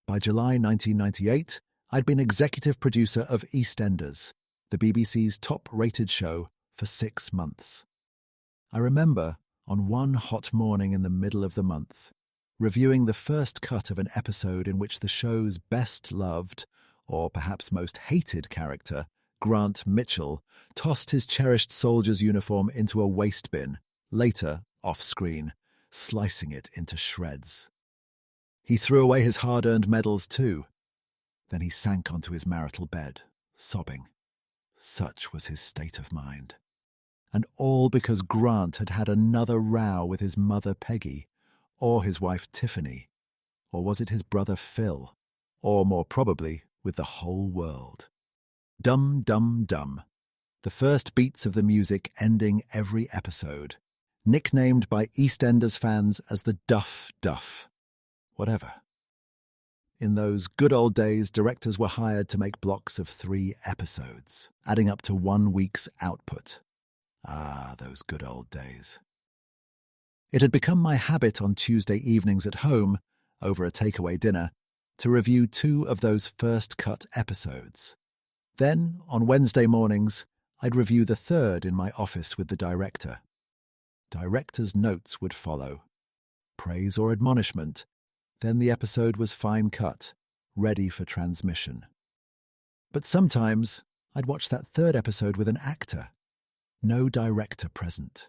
By July 1998, I'd been executive producer of EastEnders, the BBC's top-rated show, for 6 months. I remember, on one hot morning in the middle of the month, reviewing the first cut of an episode in which the show's best-loved, or perhaps most hated character, Grant Mitchell, tossed his cherished soldier's uniform into a waste bin, later, off-screen, slicing it into shreds. He threw away his hard-earned medals too. Then he sank onto his marital bed, sobbing. Such was his state of mind. And all because Grant had had another row with his mother Peggy, or his wife Tiffany, or was it his brother Phil, or more probably with the whole world. Dum, dum, dum. The first beats of the music ending every episode, nicknamed by EastEnders fans as the Duff Duff. Whatever. In those good old days, directors were hired to make blocks of 3 episodes, adding up to 1 week's output. Ah, those good old days. It had become my habit on Tuesday evenings at home, over a takeaway dinner, to review 2 of those first-cut episodes. Then, on Wednesday mornings, I'd review the 3rd in my office with the director. Director's notes would follow. Praise or admonishment. Then the episode was fine-cut, ready for transmission. But sometimes I'd watch that 3rd episode with an actor. No director present.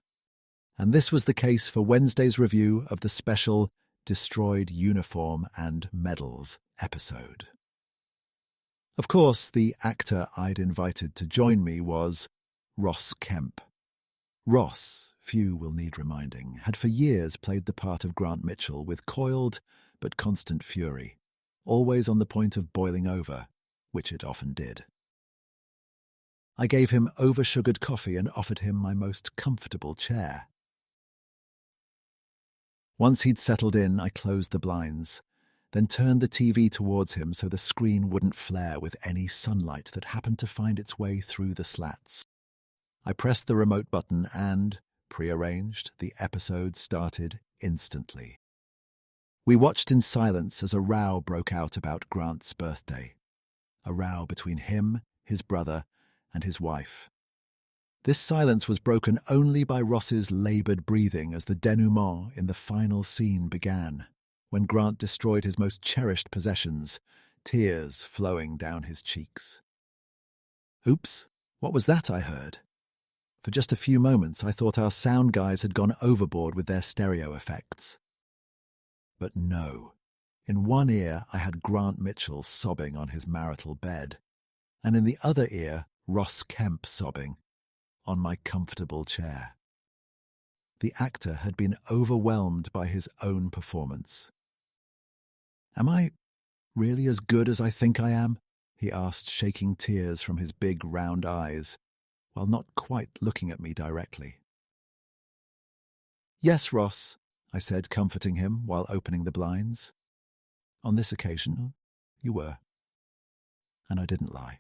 And this was the case for Wednesday's review of the special Destroyed Uniform and Medals episode. Of course, the actor I'd invited to join me was Ross Kemp. Ross, few will need reminding, had for years played the part of Grant Mitchell with coiled but constant fury, always on the point of boiling over, which it often did. I gave him over-sugared coffee and offered him my most comfortable chair. Once he'd settled in, I closed the blinds, then turned the TV towards him so the screen wouldn't flare with any sunlight that happened to find its way through the slats. I pressed the remote button and, prearranged, the episode started instantly. We watched in silence as a row broke out about Grant's birthday. A row between him, his brother, and his wife. This silence was broken only by Ross's laboured breathing as the denouement in the final scene began, when Grant destroyed his most cherished possessions, tears flowing down his cheeks. Oops, what was that I heard? For just a few moments I thought our sound guys had gone overboard with their stereo effects. But no. In one ear I had Grant Mitchell sobbing on his marital bed, and in the other ear Ross Kemp sobbing on my comfortable chair. The actor had been overwhelmed by his own performance. "Am I really as good as I think I am?" he asked, shaking tears from his big round eyes, while not quite looking at me directly. "Yes, Ross," I said, comforting him while opening the blinds. "On this occasion, you were." And I didn't lie.